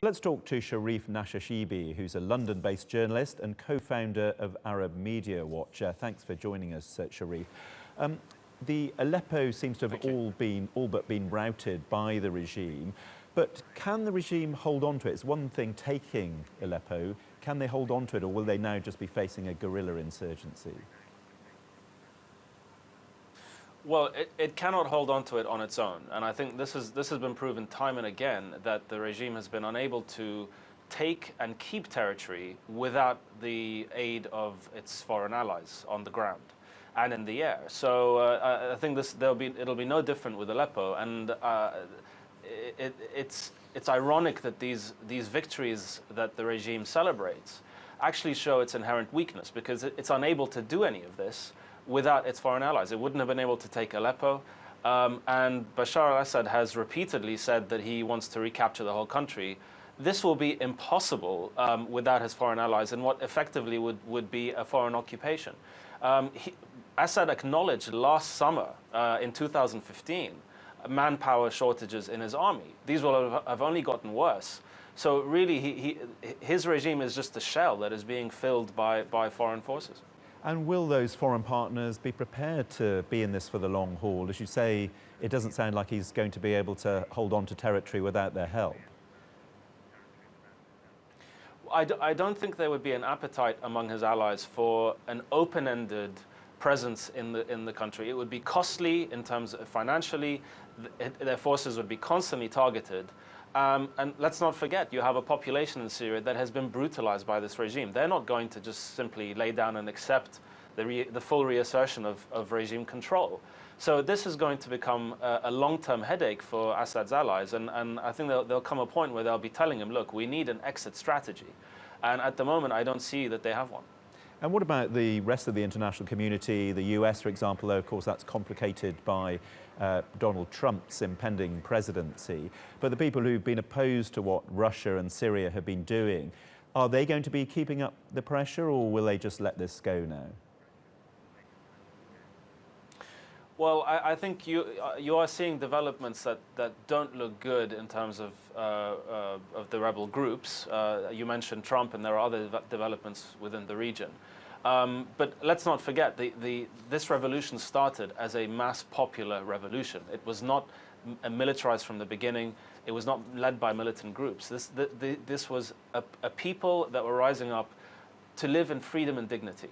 Let's talk to Sharif Nashashibi, who's a London-based journalist and co-founder of Arab Media Watch. Thanks for joining us, Sharif. The Aleppo seems to have all but been routed by the regime, but can the regime hold on to it? It's one thing taking Aleppo. Can they hold on to it, or will they now just be facing a guerrilla insurgency? Well, it cannot hold on to it on its own, and I think this has been proven time and again that the regime has been unable to take and keep territory without the aid of its foreign allies on the ground and in the air. So I think it'll be no different with Aleppo, and it's ironic that these victories that the regime celebrates actually show its inherent weakness, because it's unable to do any of this without its foreign allies. It wouldn't have been able to take Aleppo, and Bashar al-Assad has repeatedly said that he wants to recapture the whole country. This will be impossible without his foreign allies in what effectively would be a foreign occupation. Assad acknowledged last summer, in 2015, manpower shortages in his army. These will have only gotten worse. So really, his regime is just a shell that is being filled by foreign forces. And will those foreign partners be prepared to be in this for the long haul? As you say, it doesn't sound like he's going to be able to hold on to territory without their help. I don't think there would be an appetite among his allies for an open-ended presence in the country. It would be costly in terms of financially. Their forces would be constantly targeted. And let's not forget, you have a population in Syria that has been brutalized by this regime. They're not going to just simply lay down and accept the full reassertion of regime control. So this is going to become a long-term headache for Assad's allies, and I think there'll come a point where they'll be telling him, look, we need an exit strategy. And at the moment, I don't see that they have one. And what about the rest of the international community, the US, for example, though, of course, that's complicated by Donald Trump's impending presidency. But the people who've been opposed to what Russia and Syria have been doing, are they going to be keeping up the pressure, or will they just let this go now? Well, I think you are seeing developments that don't look good in terms of the rebel groups. You mentioned Trump, and there are other developments within the region. But let's not forget, this revolution started as a mass popular revolution. It was not militarized from the beginning. It was not led by militant groups. This was a people that were rising up to live in freedom and dignity.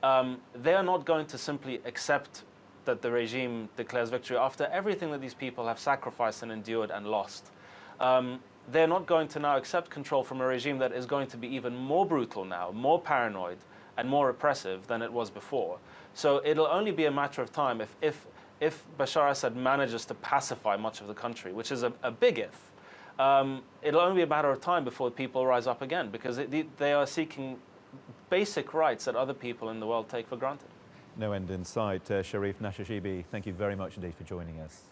They are not going to simply accept that the regime declares victory after everything that these people have sacrificed and endured and lost. They're not going to now accept control from a regime that is going to be even more brutal now, more paranoid, and more oppressive than it was before. So it'll only be a matter of time if Bashar Assad manages to pacify much of the country, which is a big if. It'll only be a matter of time before people rise up again, because they are seeking basic rights that other people in the world take for granted. No end in sight. Sharif Nashashibi, thank you very much indeed for joining us.